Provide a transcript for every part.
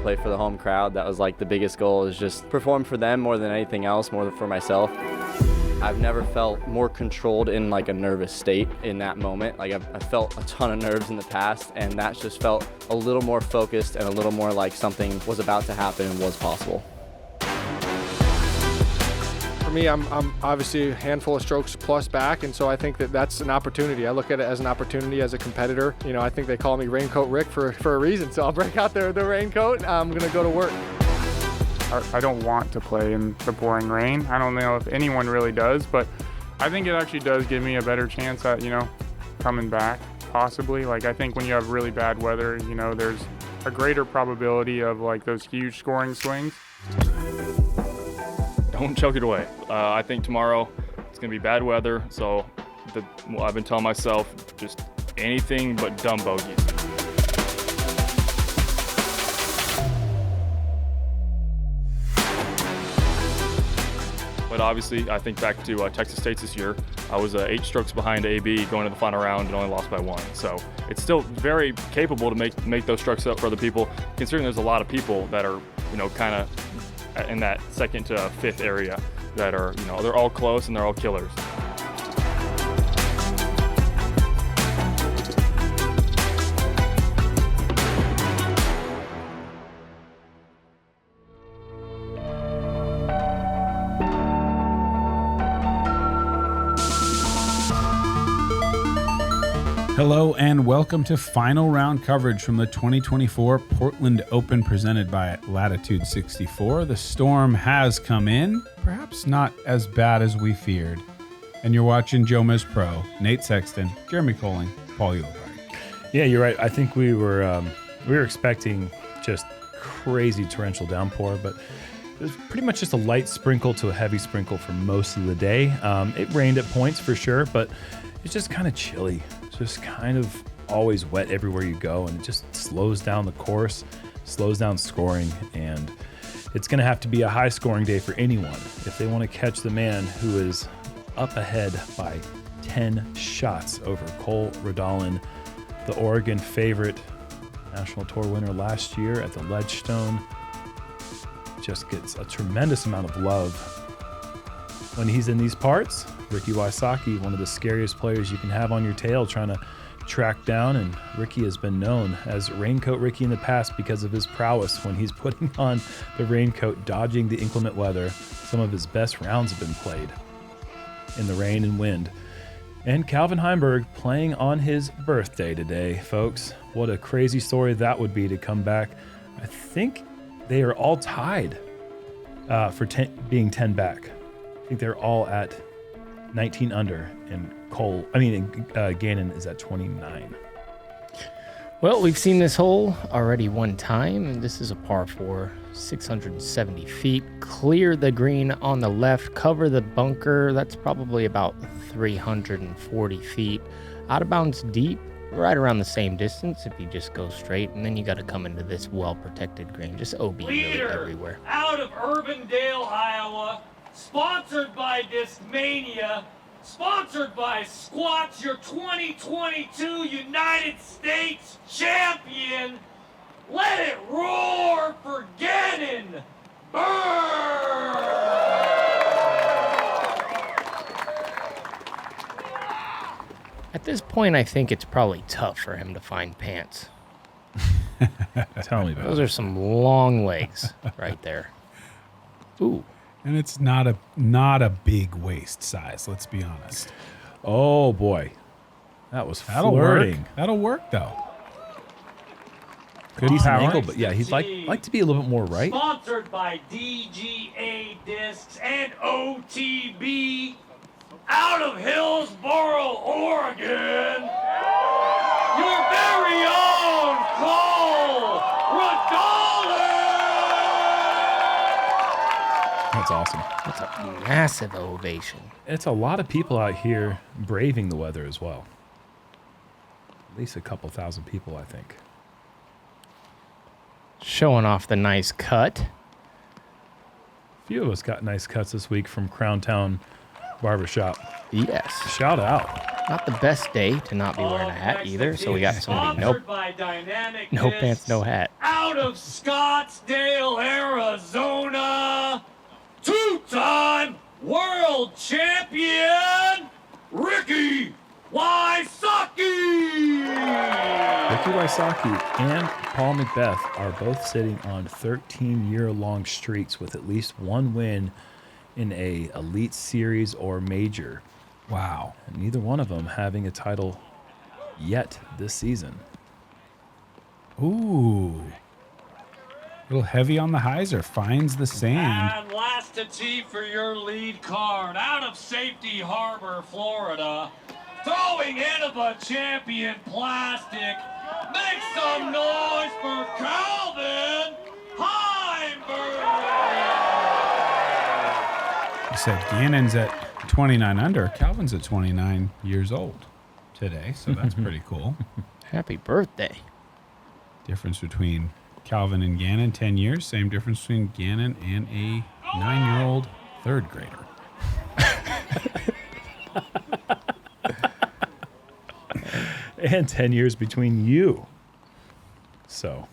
play for the home crowd. That was like the biggest goal, is just perform for them more than anything else, more than for myself. I've never felt more controlled in like a nervous state in that moment. Like I've felt a ton of nerves in the past, and that just felt a little more focused and a little more like something was about to happen and was possible. For me, I'm obviously a handful of strokes plus back, and so I think that that's an opportunity. I look at it as an opportunity as a competitor. You know, I think they call me Raincoat Rick for a reason, so I'll break out the raincoat and I'm gonna go to work. I don't want to play in the pouring rain. I don't know if anyone really does, but I think it actually does give me a better chance at, coming back, possibly. Like, I think when you have really bad weather, there's a greater probability of like those huge scoring swings. Don't choke it away. I think tomorrow it's gonna be bad weather, so I've been telling myself just anything but dumb bogeys. But obviously, I think back to Texas State's this year. I was 8 strokes behind AB going to the final round and only lost by 1. So it's still very capable to make those strokes up for other people, considering there's a lot of people that are, kind of in that 2nd to 5th area that are, they're all close and they're all killers. Hello and welcome to final round coverage from the 2024 Portland Open presented by Latitude 64. The storm has come in, perhaps not as bad as we feared. And you're watching JomezPro, Nate Sexton, Jeremy Koling, Paul Ulibarri. Yeah, you're right. I think we were expecting just crazy torrential downpour, but it was pretty much just a light sprinkle to a heavy sprinkle for most of the day. It rained at points for sure, but it's just kind of chilly. Just kind of always wet everywhere you go, and it just slows down the course, slows down scoring, and it's going to have to be a high scoring day for anyone if they want to catch the man who is up ahead by 10 shots over Redalen, the Oregon favorite, National Tour winner last year at the Ledgestone. Just gets a tremendous amount of love when he's in these parts. Ricky Wysocki, one of the scariest players you can have on your tail, trying to track down, and Ricky has been known as Raincoat Ricky in the past because of his prowess when he's putting on the raincoat, dodging the inclement weather. Some of his best rounds have been played in the rain and wind. And Calvin Heimburg playing on his birthday today, folks. What a crazy story that would be to come back. I think they are all tied for being 10 back. I think they're all at 19 under, and Gannon is at 29. Well, we've seen this hole already one time, and this is a par 4, 670 feet. Clear the green on the left, cover the bunker. That's probably about 340 feet. Out of bounds deep, right around the same distance if you just go straight, and then you got to come into this well-protected green. Just OB really everywhere. Out of Urbandale, Iowa. Sponsored by Discmania, sponsored by Squats, your 2022 United States champion. Let it roar for Gannon, Buhr! At this point, I think it's probably tough for him to find pants. Tell me about it. Those are some long legs right there. Ooh. And it's not a big waist size, let's be honest. Oh boy, that was That'll flirting. work. That'll work though. Good decent angle, but yeah, he'd like to be a little bit more right. Sponsored by DGA Discs and OTB, out of Hillsboro, Oregon, your very own Redalen. That's awesome. That's a massive ovation. It's a lot of people out here braving the weather as well. At least a couple thousand people, I think. Showing off the nice cut. A few of us got nice cuts this week from Crown Town Barbershop. Yes. Shout out. Not the best day to not be wearing a hat either, so we got somebody no pants, no hat. Out of Scottsdale, Arizona, two-time world champion, Ricky Wysocki! Ricky Wysocki and Paul Macbeth are both sitting on 13-year-long streaks with at least one win in a Elite Series or Major. Wow. And neither one of them having a title yet this season. Ooh. A little heavy on the hyzer. Finds the sand. And last to tee for your lead card, out of Safety Harbor, Florida, throwing Innova champion plastic. Make some noise for Calvin Heimburg! You said Gannon's at 29 under. Calvin's at 29 years old today, so that's pretty cool. Happy birthday. Difference between Calvin and Gannon, 10 years. Same difference between Gannon and a 9-year-old third grader. And 10 years between you. So.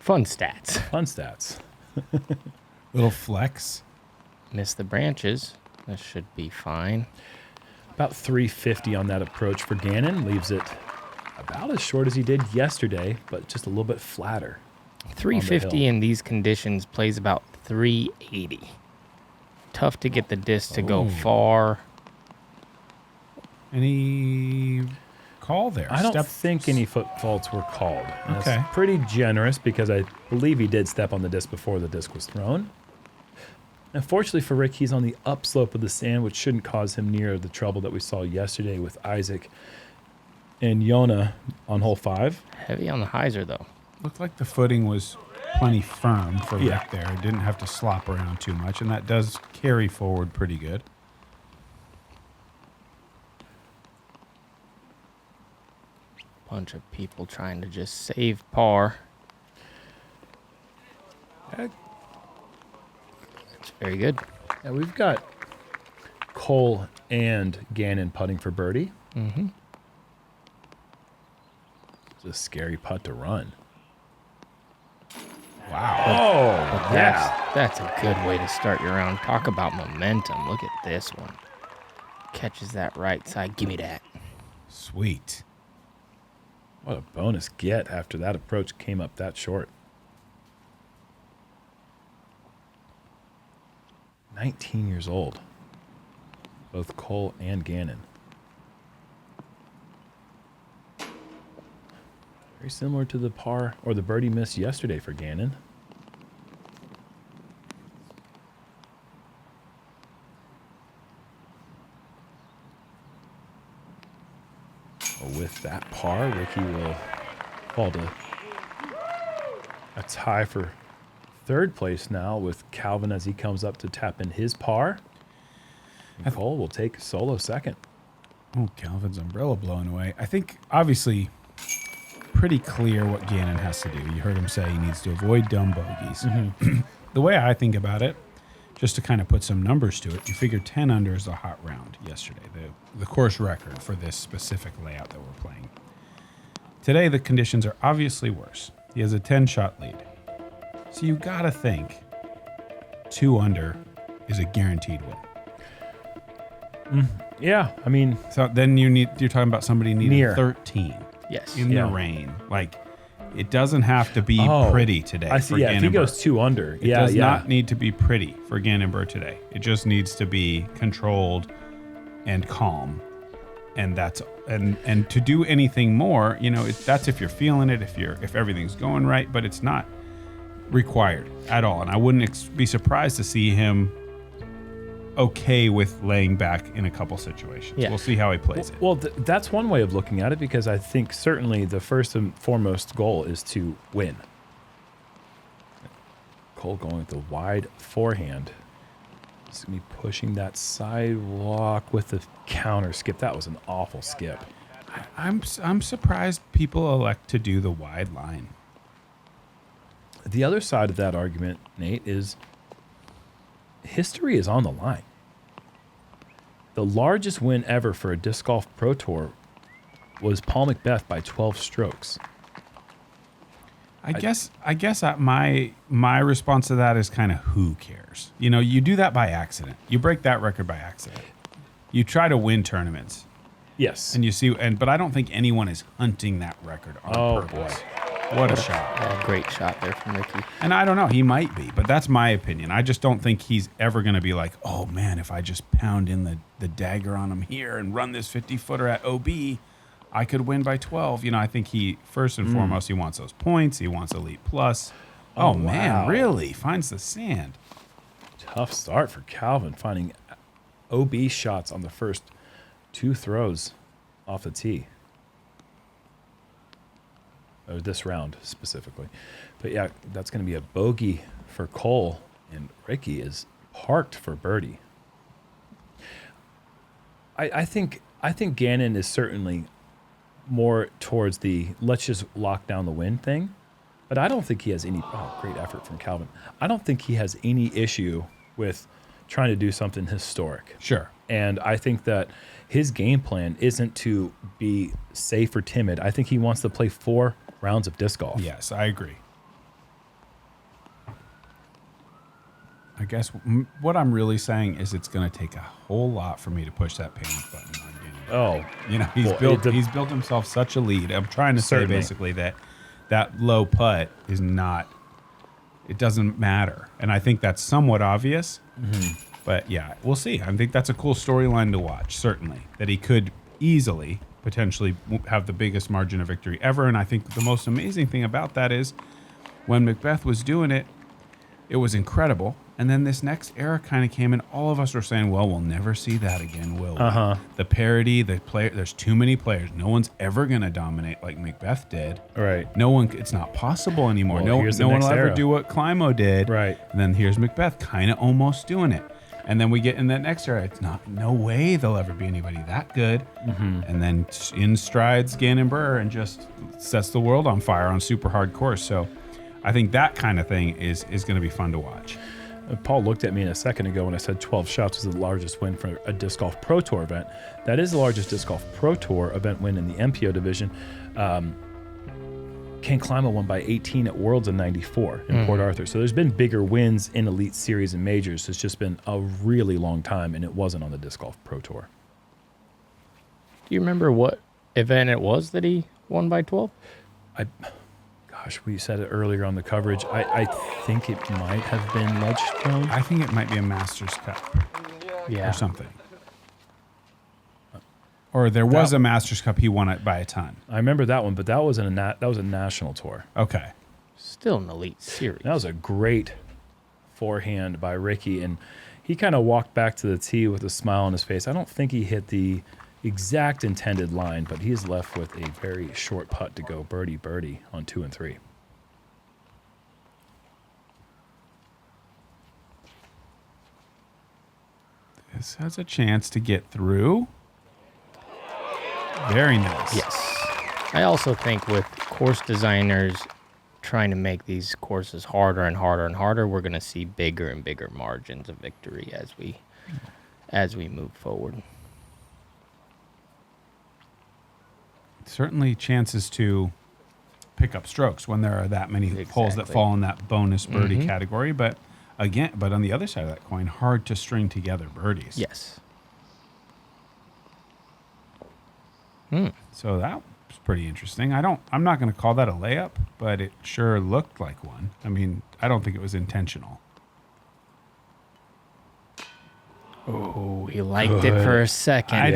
Fun stats. Fun stats. Little flex. Miss the branches. This should be fine. About 350 on that approach for Gannon. Leaves it about as short as he did yesterday, but just a little bit flatter. 350 in these conditions plays about 380. Tough to get the disc to go far. Any call there? I don't think any foot faults were called. And Okay. That's pretty generous because I believe he did step on the disc before the disc was thrown. Unfortunately for Rick, he's on the upslope of the sand, which shouldn't cause him near the trouble that we saw yesterday with Isaac and Yona on hole 5. Heavy on the hyzer, though. Looked like the footing was plenty firm for Yeah. Rick there. Didn't have to slop around too much, and that does carry forward pretty good. Bunch of people trying to just save par. It's very good. And we've got Cole and Gannon putting for birdie. Mm-hmm. It's a scary putt to run. Wow. Oh, yeah. That's a good way to start your round. Talk about momentum. Look at this one. Catches that right side. Give me that. Sweet. What a bonus get after that approach came up that short. 19 years old. Both Cole and Gannon. Very similar to the par or the birdie miss yesterday for Gannon. With that par, Ricky will fall to a tie for third place now with Calvin as he comes up to tap in his par. And Cole will take solo second. Oh, Calvin's umbrella blowing away. I think, obviously, pretty clear what Gannon has to do. You heard him say he needs to avoid dumb bogeys. The way I think about it, just to kind of put some numbers to it, you figure 10 under is a hot round yesterday, the course record for this specific layout that we're playing. Today, the conditions are obviously worse. He has a 10-shot lead. So you got to think 2 under is a guaranteed win. Yeah, I mean, So then you're talking about somebody needing Near. 13 Yes. in Yeah. the rain. Like, it doesn't have to be pretty today I for see. Yeah, if he Gannon goes 2 under, It yeah, does yeah. not need to be pretty for Gannon Buhr today. It just needs to be controlled and calm. And that's and to do anything more, that's if you're feeling it, if everything's going right, but it's not required at all. And I wouldn't be surprised to see him okay with laying back in a couple situations. Yeah. We'll see how he plays it. Well, that's one way of looking at it because I think certainly the first and foremost goal is to win. Cole going with the wide forehand. He's going to be pushing that sidewalk with the counter skip. That was an awful skip. I'm surprised people elect to do the wide line. The other side of that argument, Nate, is history is on the line. The largest win ever for a Disc Golf Pro Tour was Paul Macbeth by 12 strokes. I guess my response to that is kind of who cares? You know, you do that by accident. You break that record by accident. You try to win tournaments. Yes. And you see, but I don't think anyone is hunting that record on purpose. Boy. What a shot. Yeah, great shot there from Ricky. And I don't know, he might be, but that's my opinion. I just don't think he's ever going to be like, oh man, if I just pound in the dagger on him here and run this 50-footer at OB, I could win by 12. You know, I think he, first and foremost, he wants those points. He wants Elite Plus. Oh man, wow. really? Finds the sand. Tough start for Calvin, finding OB shots on the first 2 throws off the tee. Or this round specifically. But yeah, that's going to be a bogey for Cole, and Ricky is parked for birdie. I think Gannon is certainly more towards the let's just lock down the win thing, but I don't think he has any great effort from Calvin. I don't think he has any issue with trying to do something historic. Sure. And I think that his game plan isn't to be safe or timid. I think he wants to play 4 rounds of disc golf. Yes, I agree. I guess what I'm really saying is it's going to take a whole lot for me to push that panic button on Gannon. Oh, You know, he's built himself such a lead. I'm trying to Certainly. say basically that low putt is not, it doesn't matter. And I think that's somewhat obvious. But yeah, we'll see. I think that's a cool storyline to watch, certainly. That he could easily, potentially have the biggest margin of victory ever. And I think the most amazing thing about that is when Macbeth was doing it, it was incredible. And then this next era kind of came, and all of us were saying, well, we'll never see that again, will we? The parity, there's too many players. No one's ever going to dominate like Macbeth did. right. No one, it's not possible anymore. Well, no here's the one next will ever era. do what Climo did. Right. And then here's Macbeth kind of almost doing it. And then we get in that next era. It's no way there'll ever be anybody that good. And then in strides Gannon Buhr and just sets the world on fire on super hard course. So I think that kind of thing is going to be fun to watch. Paul looked at me a second ago when I said 12 shots was the largest win for a Disc Golf Pro Tour event. That is the largest Disc Golf Pro Tour event win in the MPO division. Ken Climo won by 18 at Worlds in 94 in Port Arthur. So there's been bigger wins in Elite Series and Majors. It's just been a really long time, and it wasn't on the Disc Golf Pro Tour. Do you remember what event it was that he won by 12? Gosh, we said it earlier on the coverage. I think it might have been Ledgestone. I think it might be a Masters Cup Yeah. or something. Or there was a Masters Cup. He won it by a ton. I remember that one, but that was a national tour. Okay. Still an Elite Series. That was a great forehand by Ricky, and he kind of walked back to the tee with a smile on his face. I don't think he hit the exact intended line, but he's left with a very short putt to go birdie on 2 and 3. This has a chance to get through. Very nice. Yes. I also think with course designers trying to make these courses harder and harder and harder, we're going to see bigger and bigger margins of victory as we move forward. Certainly chances to pick up strokes when there are that many holes that Exactly. fall in that bonus birdie category. But on the other side of that coin, hard to string together birdies. Yes. So that was pretty interesting. I'm not going to call that a layup, but it sure looked like one. I mean, I don't think it was intentional. Oh, he liked it for a second. I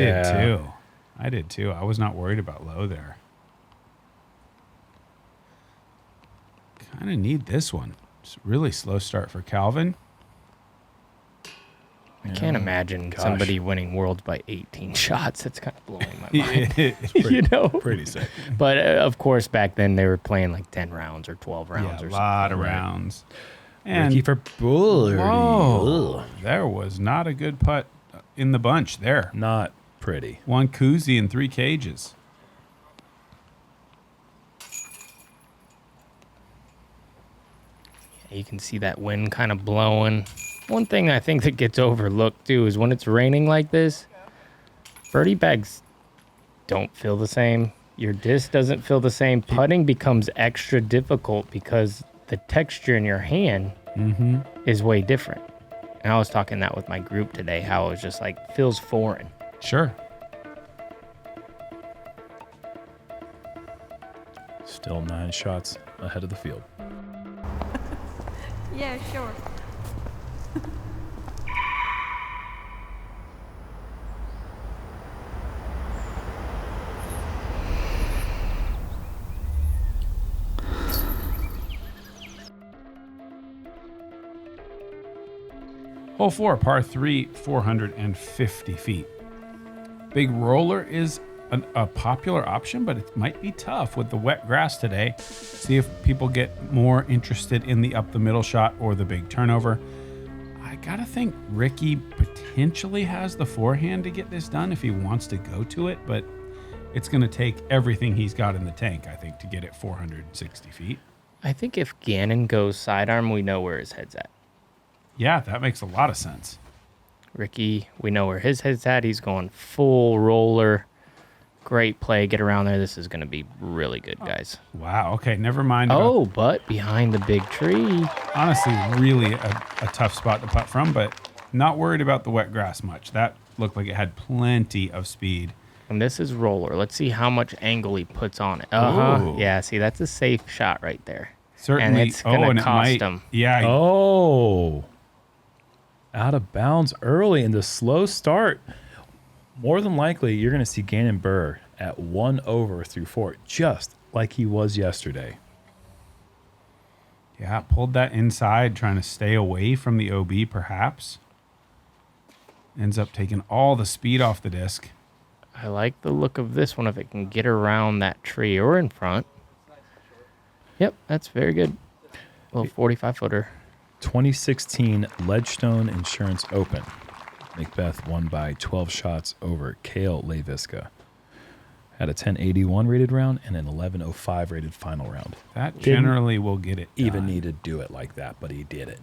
did too. I was not worried about low there. Kind of need this one. It's a really slow start for Calvin. I can't imagine Gosh. somebody winning Worlds by 18 shots. That's kind of blowing my mind. It's You know? Pretty sick. But of course, back then they were playing like 10 rounds or 12 rounds a or lot of something. rounds. And Ricky for birdie. whoa, there was not a good putt in the bunch there. Not pretty. One koozie and 3 cages. You can see that wind kind of blowing. One thing I think that gets overlooked too is when it's raining like this, birdie bags don't feel the same. Your disc doesn't feel the same. Putting becomes extra difficult because the texture in your hand is way different. And I was talking that with my group today, how it was just like feels foreign. Sure. Still 9 shots ahead of the field. Yeah, sure. Hole 4, par 3, 450 feet. Big roller is a popular option, but it might be tough with the wet grass today. See if people get more interested in the up the middle shot or the big turnover. I gotta think Ricky potentially has the forehand to get this done if he wants to go to it, but it's gonna take everything he's got in the tank, I think, to get it 460 feet. I think if Gannon goes sidearm, we know where his head's at. Yeah, that makes a lot of sense. Ricky, we know where his head's at. He's going full roller. Great play. Get around there. This is going to be really good, guys. Wow. Okay, never mind. Oh, but behind the big tree. Honestly, really a tough spot to putt from, but not worried about the wet grass much. That looked like it had plenty of speed. And this is roller. Let's see how much angle he puts on it. Ooh. Yeah, see, that's a safe shot right there. Certainly. And it's going to cost him. Yeah. Oh. Out of bounds early in the slow start. More than likely, you're going to see Gannon Buhr at 1 over through 4, just like he was yesterday. Yeah, pulled that inside, trying to stay away from the OB, perhaps. Ends up taking all the speed off the disc. I like the look of this one if it can get around that tree or in front. Yep, that's very good. Little 45-footer. 2016 Ledgestone Insurance Open. Macbeth won by 12 shots over Cale Leviska. Had a 1081 rated round and an 1105 rated final round. That generally will get it Even done. need to do it like that, but he did it.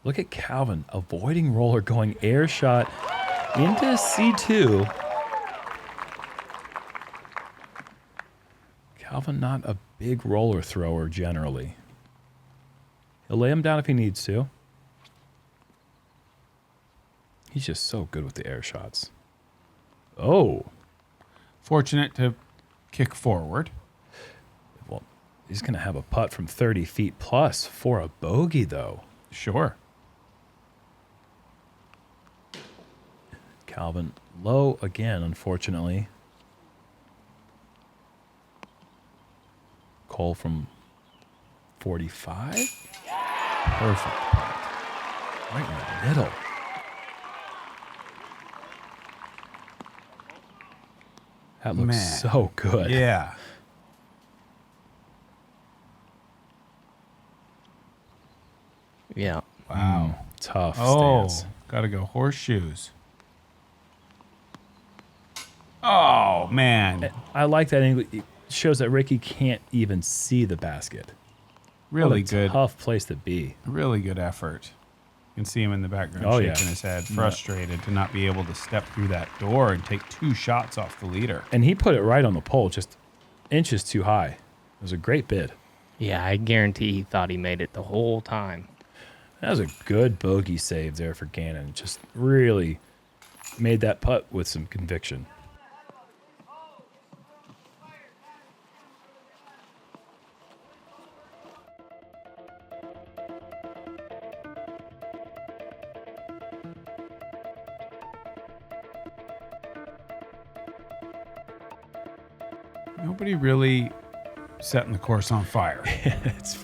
Look at Calvin avoiding roller, going air shot into C2. Calvin not a big roller thrower generally. He'll lay him down if he needs to. He's just so good with the air shots. Oh. Fortunate to kick forward. Well, he's going to have a putt from 30 feet plus for a bogey, though. Sure. Calvin low again, unfortunately. Cole from 45. Perfect putt. Right in the middle. That looks so good. Yeah. Yeah. Wow. Tough Oh, stance. gotta go horseshoes. Oh, man. I like that angle. It shows that Ricky can't even see the basket. Really What a good. tough place to be. Really good effort. You can see him in the background Oh, shaking yeah. his head, frustrated to not be able to step through that door and take 2 shots off the leader. And he put it right on the pole, just inches too high. It was a great bid. Yeah, I guarantee he thought he made it the whole time. That was a good bogey save there for Gannon. Just really made that putt with some conviction. Nobody really setting the course on fire. It's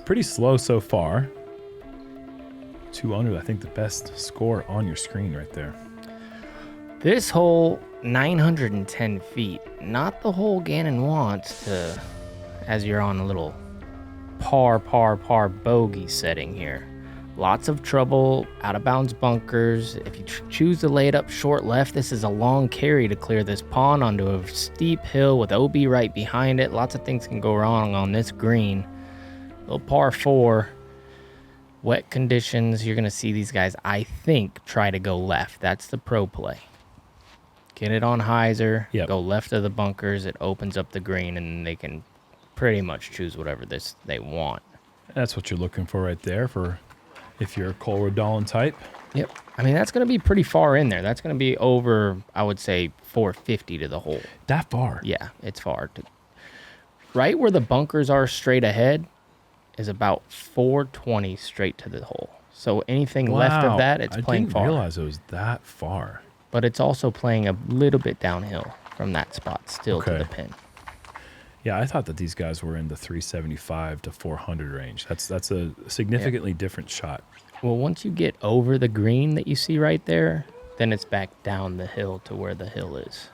pretty slow so far. 2 under, I think the best score on your screen right there. This hole, 910 feet. Not the hole Gannon wants to, as you're on a little par bogey setting here. Lots of trouble, out of bounds bunkers. If you choose to lay it up short left, this is a long carry to clear this pond onto a steep hill with OB right behind it. Lots of things can go wrong on this green. Little par 4. Wet conditions, you're going to see these guys, I think, try to go left. That's the pro play. Get it on hyzer, go left of the bunkers. It opens up the green, and they can pretty much choose whatever they want. That's what you're looking for right there for if you're a Cole Redalen type. Yep. I mean, that's going to be pretty far in there. That's going to be over, I would say, 450 to the hole. That far? Yeah, it's far. Right where the bunkers are straight ahead is about 420 straight to the hole. So anything left of that, it's playing far. I didn't realize it was that far. But it's also playing a little bit downhill from that spot still to the pin. Yeah, I thought that these guys were in the 375 to 400 range. That's a significantly different shot. Well, once you get over the green that you see right there, then it's back down the hill to where the hill is.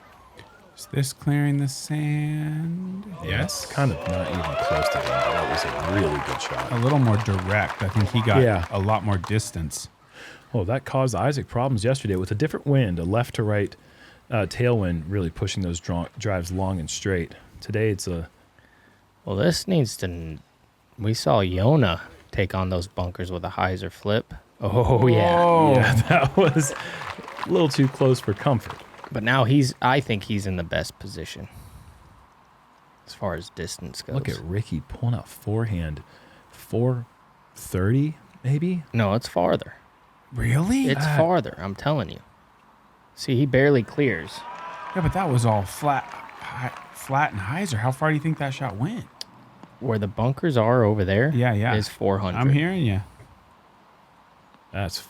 Is this clearing the sand? Yes. Kind of not even close to him. That was a really good shot. A little more direct. I think he got a lot more distance. Oh, that caused Isaac problems yesterday with a different wind, a left to right tailwind, really pushing those drives long and straight. Today it's a... Well, this needs to... We saw Yona take on those bunkers with a hyzer flip. Oh, yeah. Yeah, that was a little too close for comfort. But now I think he's in the best position as far as distance goes. Look at Ricky pulling out forehand. 430, maybe? No, it's farther. Really? It's farther, I'm telling you. See, he barely clears. Yeah, but that was all flat and hyzer. How far do you think that shot went? Where the bunkers are over there yeah. is 400. I'm hearing you. That's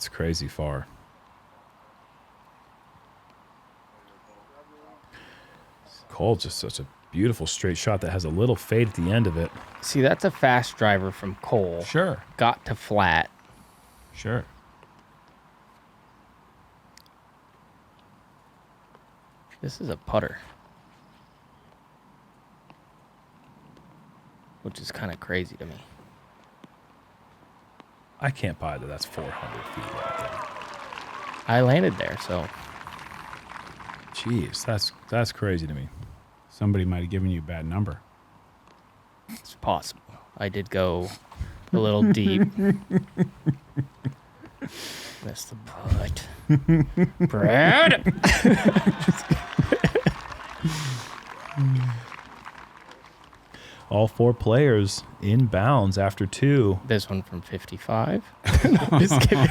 crazy far. Cole, just such a beautiful straight shot that has a little fade at the end of it. See, that's a fast driver from Cole. Sure. Got to flat. Sure. This is a putter. Which is kind of crazy to me. I can't buy that. That's 400 feet right there. I landed there, so. Jeez, that's crazy to me. Somebody might have given you a bad number. It's possible. I did go a little deep. Missed the putt. Brad! All four players in bounds after two. This one from 55. Just kidding.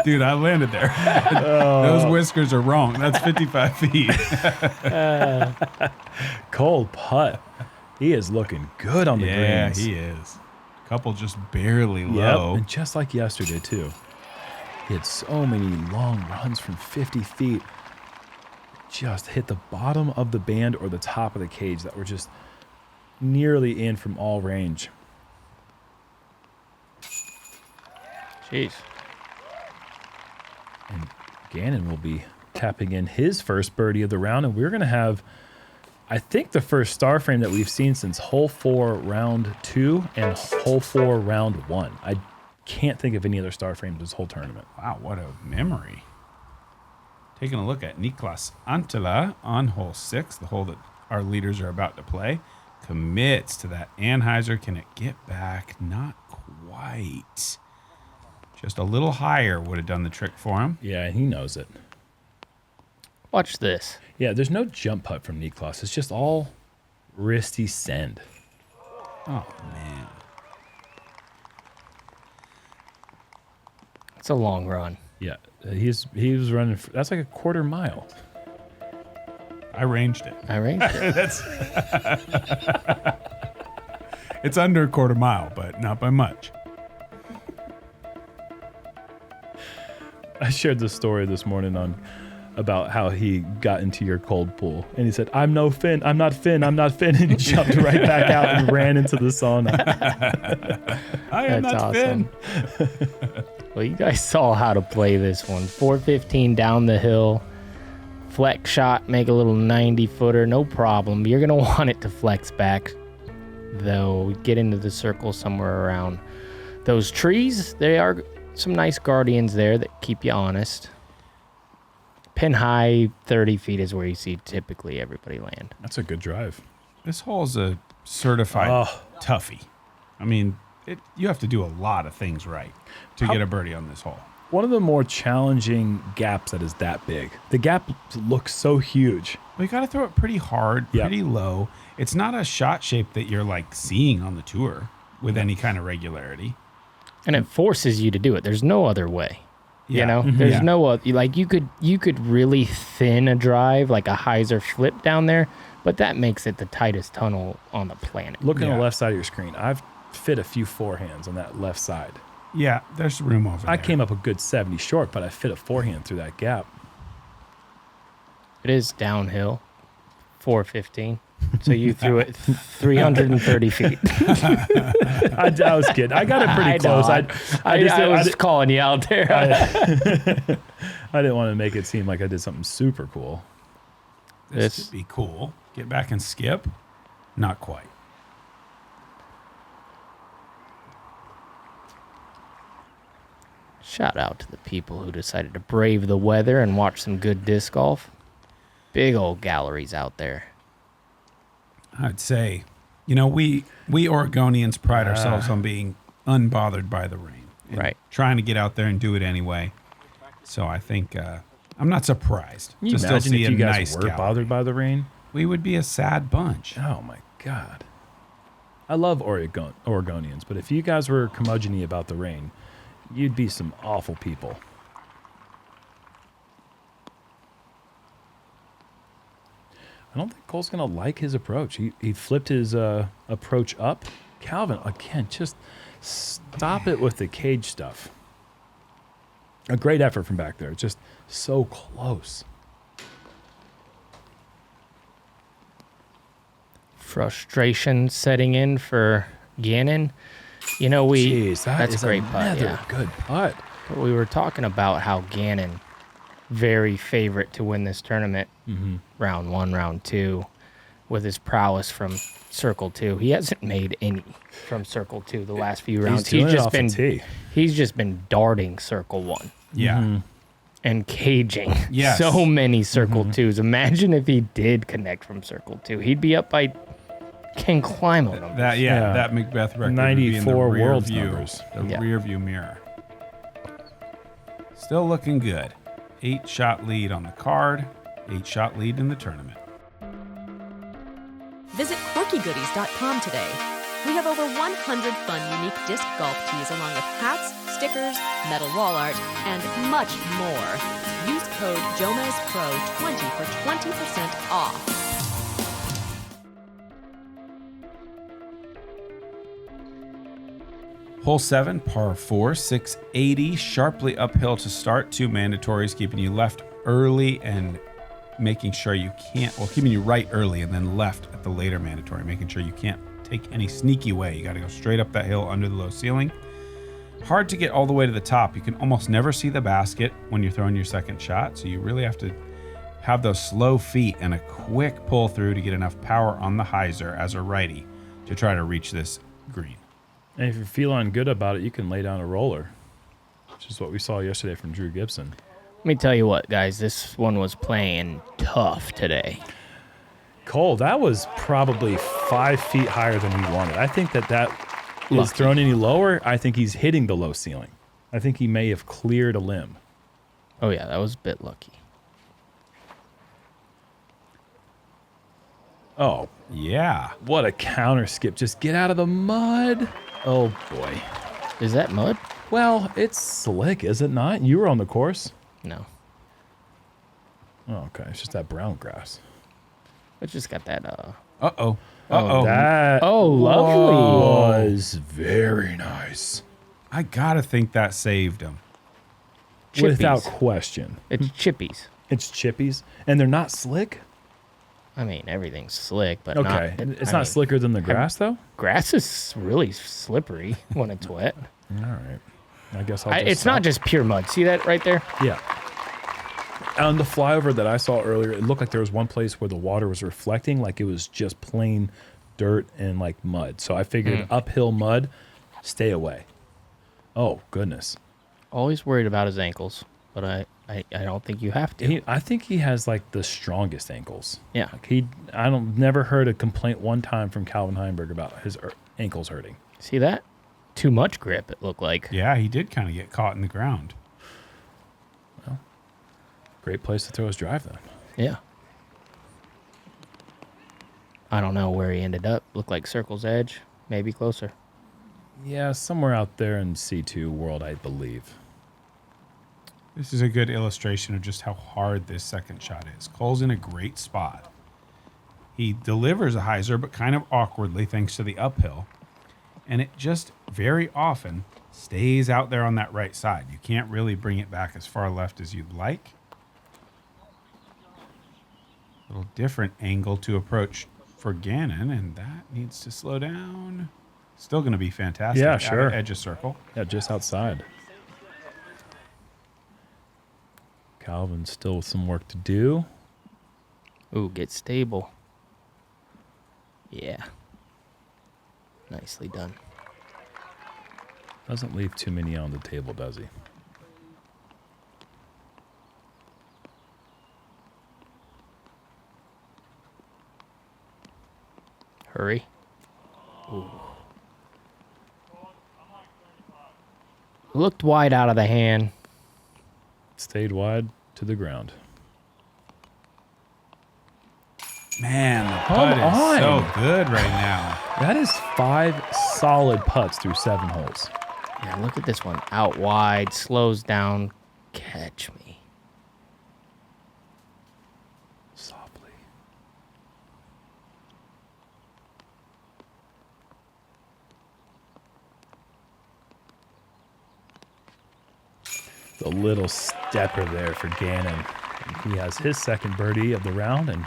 Dude, I landed there. Those whiskers are wrong. That's 55 feet. Cole putt. He is looking good on the greens. Yeah, he is. Couple just barely low. And just like yesterday, too. He had so many long runs from 50 feet. Just hit the bottom of the band or the top of the cage that were just nearly in from all range. Jeez. And Gannon will be tapping in his first birdie of the round, and we're going to have, I think, the first star frame that we've seen since hole 4 round 2 and hole 4 round 1. I can't think of any other star frames this whole tournament. Wow, what a memory. Taking a look at Niklas Antila on hole 6, the hole that our leaders are about to play. Commits to that Anheuser. Can it get back? Not quite. Just a little higher would have done the trick for him. Yeah, and he knows it. Watch this. Yeah, there's no jump putt from Niklas. It's just all wristy send. Oh, man. It's a long run. Yeah, he was running. That's like a quarter mile. I ranged it. It's under a quarter mile, but not by much. I shared this story this morning about how he got into your cold pool, and he said, "I'm no Finn. I'm not Finn. I'm not Finn," and he jumped right back out and ran into the sauna. I am That's not awesome. Finn. Well, you guys saw how to play this one. 415 down the hill. Flex shot, make a little 90-footer, no problem. You're going to want it to flex back, though. Get into the circle somewhere around those trees. There are some nice guardians there that keep you honest. Pin high, 30 feet is where you see typically everybody land. That's a good drive. This hole is a certified toughie. I mean, you have to do a lot of things right to get a birdie on this hole. One of the more challenging gaps that is that big. The gap looks so huge. Well, you got to throw it pretty hard, pretty low. It's not a shot shape that you're like seeing on the tour with any kind of regularity. And it forces you to do it. There's no other way. Yeah. You know, there's no other, like you could really thin a drive like a hyzer flip down there, but that makes it the tightest tunnel on the planet. Look on the left side of your screen. I've fit a few forehands on that left side. Yeah, there's room over there. I came up a good 70 short, but I fit a forehand through that gap. It is downhill, 415. So you threw it 330 feet. I was kidding. I got it pretty close. I was calling you out there. I didn't want to make it seem like I did something super cool. This would be cool. Get back and skip? Not quite. Shout out to the people who decided to brave the weather and watch some good disc golf. Big old galleries out there. I'd say, we Oregonians pride ourselves on being unbothered by the rain. Right. Trying to get out there and do it anyway. So I think I'm not surprised Can you to still imagine see if a you guys nice were gallery. bothered by the rain? We would be a sad bunch. Oh my God. I love Oregonians, but if you guys were curmudgeon-y about the rain, you'd be some awful people. I don't think Cole's going to like his approach. He flipped his approach up. Calvin, again, just stop it with the cage stuff. A great effort from back there. Just so close. Frustration setting in for Gannon. Jeez, that's a great putt. Yeah, good putt. But we were talking about how Gannon, very favorite to win this tournament, round 1, round 2, with his prowess from circle 2. He hasn't made any from circle 2 the last few rounds. He's just been darting circle 1. Yeah. And caging so many circle 2s. Imagine if he did connect from circle 2. He'd be up by can climb on them. That Macbeth record 94 would be in the world rear numbers. The rear view mirror. Still looking good. 8-shot lead on the card. 8-shot lead in the tournament. Visit quirkygoodies.com today. We have over 100 fun, unique disc golf tees along with hats, stickers, metal wall art, and much more. Use code JomezPro20 for 20% off. Hole 7, par 4, 680, sharply uphill to start. 2 mandatories, keeping you left early and making sure you can't, keeping you right early and then left at the later mandatory, making sure you can't take any sneaky way. You got to go straight up that hill under the low ceiling. Hard to get all the way to the top. You can almost never see the basket when you're throwing your second shot, so you really have to have those slow feet and a quick pull through to get enough power on the hyzer as a righty to try to reach this green. And if you're feeling good about it, you can lay down a roller, which is what we saw yesterday from Drew Gibson. Let me tell you what, guys, this one was playing tough today. Cole, that was probably 5 feet higher than he wanted. I think that is thrown any lower. I think he's hitting the low ceiling. I think he may have cleared a limb. Oh, yeah, that was a bit lucky. Oh, yeah. What a counter skip. Just get out of the mud. Oh, boy. Is that mud? Well, it's slick, is it not? You were on the course. No. Oh, okay. It's just that brown grass. It just got that, Uh-oh. That lovely. was very nice. I gotta think that saved him. Chippies. Without question. It's chippies. It's chippies. And they're not slick? I mean, everything's slick, but okay. It's not slicker than the grass, though? Grass is really slippery when it's wet. All right. I guess I'll just it's not just pure mud. See that right there? Yeah. On the flyover that I saw earlier, it looked like there was one place where the water was reflecting, like it was just plain dirt and like mud. So I figured uphill mud, stay away. Oh, goodness. Always worried about his ankles, but I don't think you have to. I think he has like the strongest ankles. Yeah. Like never heard a complaint one time from Calvin Heimburg about his ankles hurting. See that? too much grip, it looked like. Yeah, he did kind of get caught in the ground. Well, great place to throw his drive, then. Yeah. I don't know where he ended up. Looked like Circle's Edge, maybe closer. Yeah, somewhere out there in C2 world, I believe. This is a good illustration of just how hard this second shot is. Cole's in a great spot. He delivers a hyzer, but kind of awkwardly thanks to the uphill. And it just very often stays out there on that right side. You can't really bring it back as far left as you'd like. A little different angle to approach for Gannon, and that needs to slow down. Still going to be fantastic. Yeah, Out sure. of edge of circle. Yeah, just outside. Calvin still with some work to do. Ooh, get stable. Yeah. Nicely done. Doesn't leave too many on the table, does he? Hurry. Ooh. Looked wide out of the hand. Stayed wide to the ground. Man, the Come putt is on. so good right now. That is 5 solid putts through 7 holes. Yeah, look at this one. Out wide, slows down. Catch me. Softly. The little stepper there for Gannon. He has his second birdie of the round and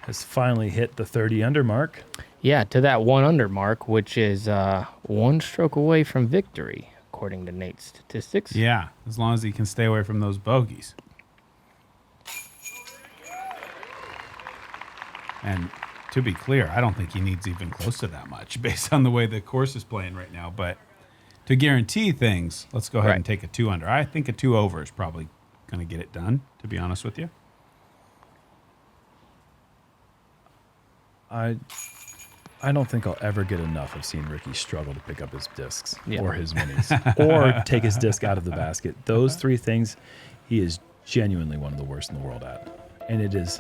has finally hit the 30 under mark. Yeah, to that 1 under mark, which is 1 stroke away from victory, according to Nate's statistics. Yeah, as long as he can stay away from those bogeys. And to be clear, I don't think he needs even close to that much based on the way the course is playing right now. But to guarantee things, let's go ahead and take a 2 under. I think a 2 over is probably going to get it done, to be honest with you. I don't think I'll ever get enough of seeing Ricky struggle to pick up his discs or his minis or take his disc out of the basket. Those 3 things, he is genuinely one of the worst in the world at. And it is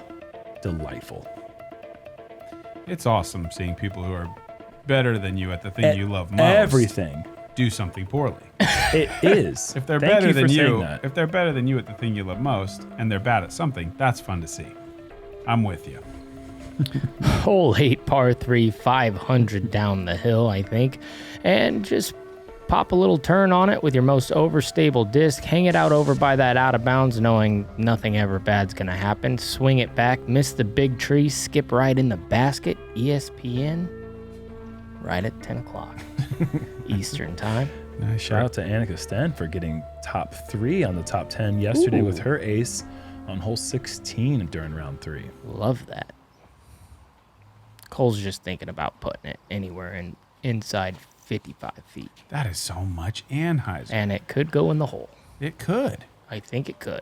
delightful. It's awesome seeing people who are better than you at the thing you love most. Everything. Do something poorly. It is. If they're Thank better you than for saying you, that. if they're better than you at the thing you love most, and they're bad at something, that's fun to see. I'm with you. Hole 8, par 3, 500 down the hill, I think. And just pop a little turn on it with your most overstable disc. Hang it out over by that out of bounds, knowing nothing ever bad's going to happen. Swing it back, miss the big tree, skip right in the basket. ESPN, right at 10 o'clock Eastern time. Nice shout out to Annika Sten for getting top 3 on the top 10 yesterday with her ace on hole 16 during round 3. Love that. Cole's just thinking about putting it anywhere inside 55 feet. That is so much Anheuser. And it could go in the hole. It could. I think it could.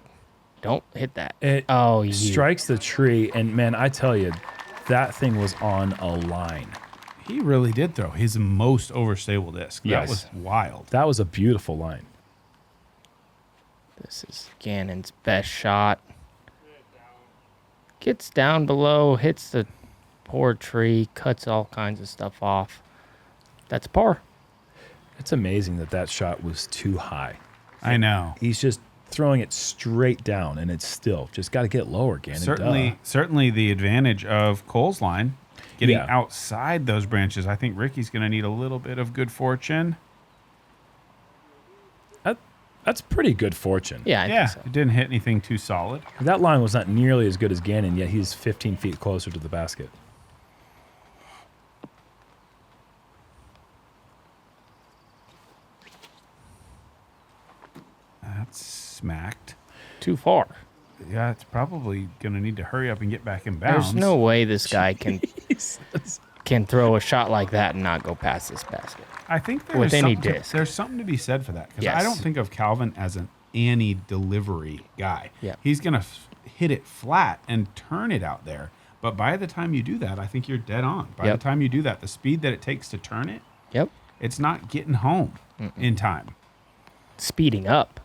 Don't hit that. It you strikes the tree, and man, I tell you, that thing was on a line. He really did throw his most overstable disc. Yes. That was wild. That was a beautiful line. This is Gannon's best shot. Gets down below, hits the poor tree, cuts all kinds of stuff off. That's par. It's amazing that shot was too high. I know. He's just throwing it straight down, and it's still just got to get lower, Gannon. Certainly the advantage of Cole's line, getting outside those branches. I think Ricky's going to need a little bit of good fortune. That's pretty good fortune. Yeah, I think so. It didn't hit anything too solid. That line was not nearly as good as Gannon, yet he's 15 feet closer to the basket. That's smacked. Too far. Yeah, it's probably going to need to hurry up and get back in bounds. There's no way this guy can throw a shot like that and not go past this basket. I think there's with any something disc. There's something to be said for that because Yes. I don't think of Calvin as an any delivery guy. Yeah. He's going to hit it flat and turn it out there. But by the time you do that, I think you're dead on. By the time you do that, the speed that it takes to turn it, it's not getting home in time. Speeding up.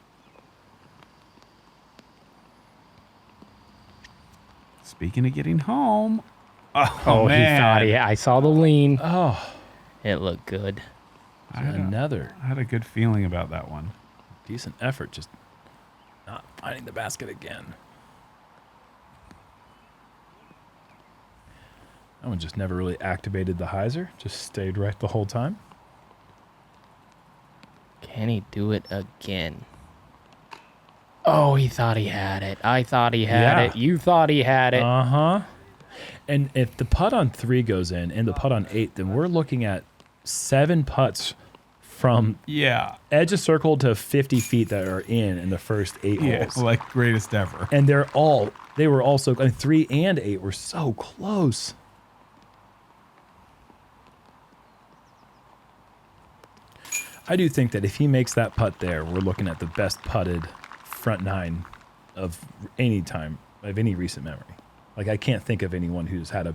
Speaking of getting home, Oh, man. he thought I saw the lean. Oh, It looked good. I had a good feeling about that one. decent effort, just not finding the basket again. That one just never really activated the hyzer, just stayed right the whole time. Can he do it again? Oh, he thought he had it. I thought he had it. You thought he had it. Uh-huh. And if the putt on 3 goes in and the putt on 8, then we're looking at 7 putts from edge of circle to 50 feet that are in the first 8 holes. Like greatest ever. And they were also, 3 and 8 were so close. I do think that if he makes that putt there, we're looking at the best putted front 9 of any time, of any recent memory. Like, I can't think of anyone who's had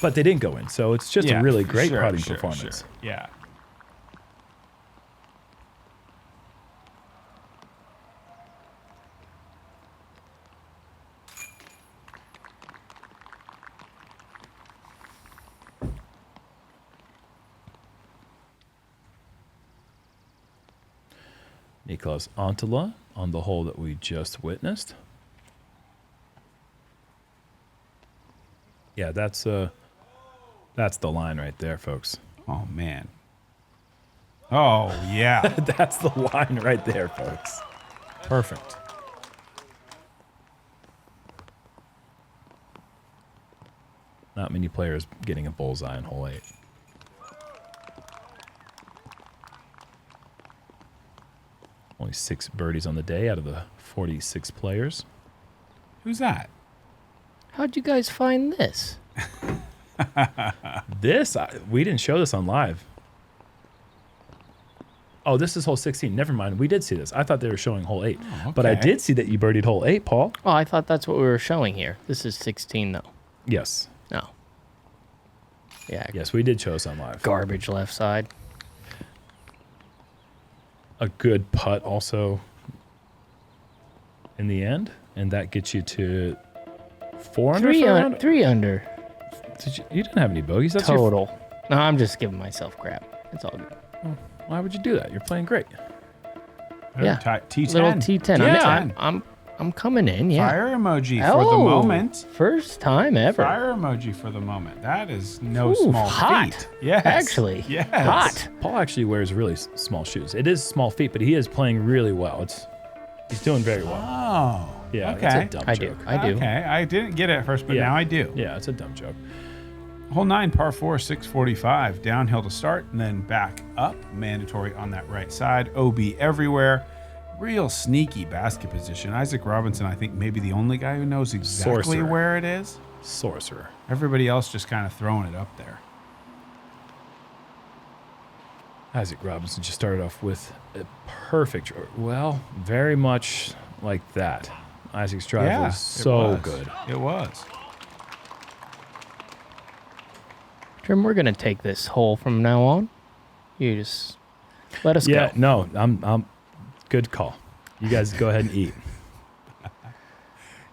but they didn't go in. So it's just a really great putting performance. Sure. Yeah. Niklas Antila on the hole that we just witnessed. Yeah, that's the line right there, folks. Oh, man. Oh, yeah. That's the line right there, folks. Perfect. Not many players getting a bullseye on hole 8. Only 6 birdies on the day out of the 46 players. Who's that? How'd you guys find this? We didn't show this on live. Oh, this is hole 16. Never mind. We did see this. I thought they were showing hole 8. Oh, okay. But I did see that you birdied hole 8, Paul. Oh, I thought that's what we were showing here. This is 16, though. Yes. No. Yeah. Yes, we did show this on live. Garbage left side. A good putt also in the end. And that gets you to 4 under? 3 under. You didn't have any bogeys. That's Total. No, I'm just giving myself crap. It's all good. Why would you do that? You're playing great. Yeah. T10. Little T10. Yeah. I'm coming in, yeah. Fire emoji for the moment. First time ever. Fire emoji for the moment. That is no small hot. feat. Yes. Actually. Yes. Hot. Paul actually wears really small shoes. It is small feet, but he is playing really well. He's doing very well. Oh. Yeah, okay. it's a dumb joke. I do. Okay. I didn't get it at first, but now I do. Yeah, it's a dumb joke. Hole 9, par 4, 645. Downhill to start and then back up. Mandatory on that right side. OB everywhere. Real sneaky basket position. Isaac Robinson, I think, maybe the only guy who knows exactly Sorcerer. where it is. Sorcerer. Everybody else just kind of throwing it up there. Isaac Robinson just started off with a perfect, well, very much like that. Isaac's drive was so good. It was. Jerm, we're gonna take this hole from now on. You just let us go. Yeah, no, I'm good call. You guys go ahead and eat.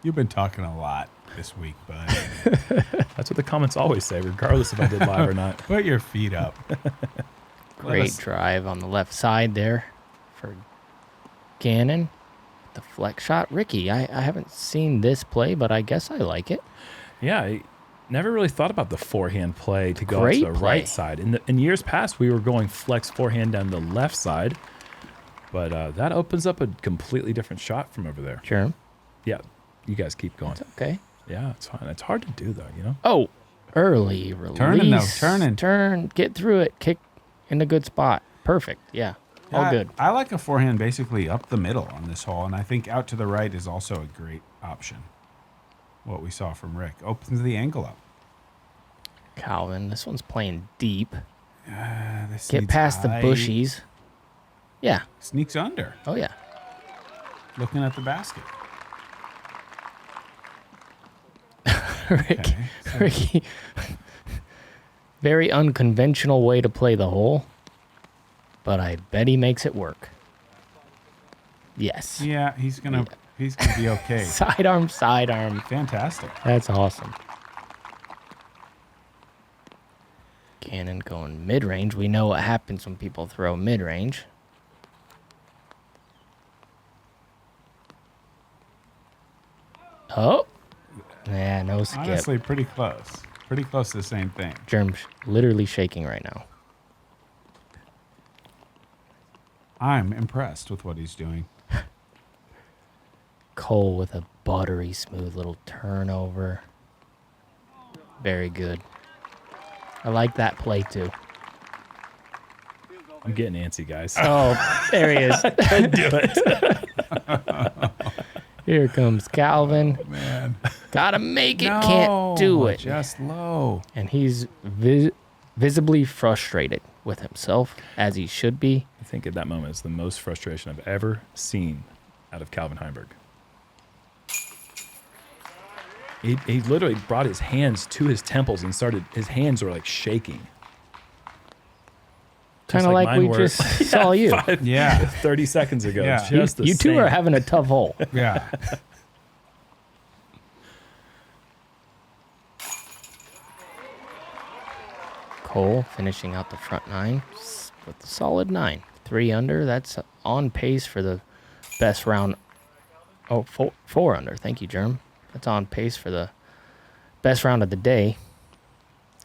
You've been talking a lot this week, bud. That's what the comments always say, regardless if I did live or not. Put your feet up. Great drive on the left side there for Gannon. The flex shot. Ricky, I haven't seen this play, but I guess I like it. Yeah, I never really thought about the forehand play to go Great to the play. right side. In years past, we were going flex forehand down the left side, but that opens up a completely different shot from over there. Jerm. Yeah, you guys keep going. Okay. Yeah, it's fine. It's hard to do, though, you know? Oh, early release. Turning, though. Turning. Turn. Get through it. Kick in a good spot. Perfect. Yeah. All good. I like a forehand basically up the middle on this hole, and I think out to the right is also a great option. What we saw from Rick. Opens the angle up. Calvin, this one's playing deep. This Get needs past the high. bushies. Yeah. Sneaks under. Oh, yeah. Looking at the basket. Ricky. Very unconventional way to play the hole. but I bet he makes it work. Yes. Yeah, he's gonna be okay. Sidearm. Fantastic. That's awesome. Gannon going mid-range. We know what happens when people throw mid-range. Oh. Yeah, no skip. Honestly, pretty close. Pretty close to the same thing. Jerm's literally shaking right now. I'm impressed with what he's doing. Cole with a buttery smooth little turnover. Very good. I like that play too. I'm getting antsy, guys. Oh, there he is. Couldn't do it. Here comes Calvin. Oh, man. Gotta make it, can't do it. Just low. And he's visibly frustrated with himself, as he should be. I think at that moment it's the most frustration I've ever seen out of Calvin Heimburg. He literally brought his hands to his temples and his hands were like shaking. Kind of like we just saw you. 30 seconds ago. Yeah. Just You two are having a tough hole. Yeah. Cole finishing out the front 9 with a solid 9. 3 under. That's on pace for the best round. Oh, 4 under. Thank you, Jerm. That's on pace for the best round of the day.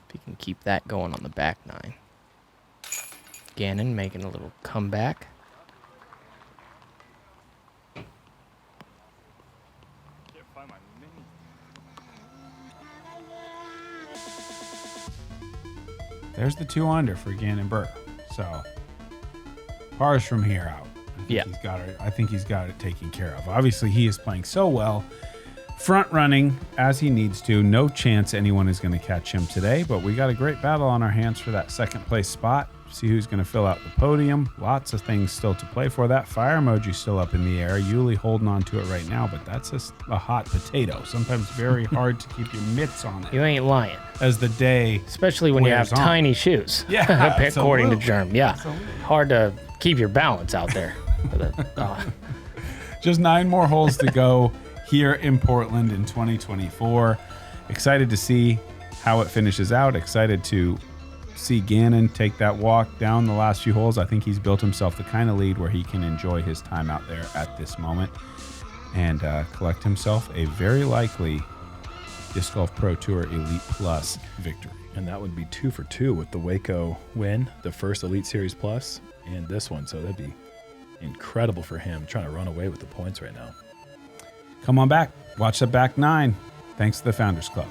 If you can keep that going on the back 9. Gannon making a little comeback. There's the 2 under for Gannon Buhr. So pars from here out. I think he's got it taken care of. Obviously, he is playing so well, front running as he needs to. No chance anyone is going to catch him today, but we got a great battle on our hands for that second place spot. See who's going to fill out the podium. Lots of things still to play for. That fire emoji still up in the air. Yuli holding on to it right now, but that's a hot potato. Sometimes very hard to keep your mitts on it. You ain't lying. As the day Especially when you have tiny shoes. Yeah, according to Jerm. Yeah. Hard to keep your balance out there. Just 9 more holes to go here in Portland in 2024. Excited to see how it finishes out. Excited to see Gannon take that walk down the last few holes. I think he's built himself the kind of lead where he can enjoy his time out there at this moment and collect himself a very likely Disc Golf Pro Tour Elite Plus victory. And that would be 2 for 2 with the Waco win, the first Elite Series Plus, and this one. So that'd be incredible for him, trying to run away with the points right now. Come on back. Watch the back 9. Thanks to the Founders Club.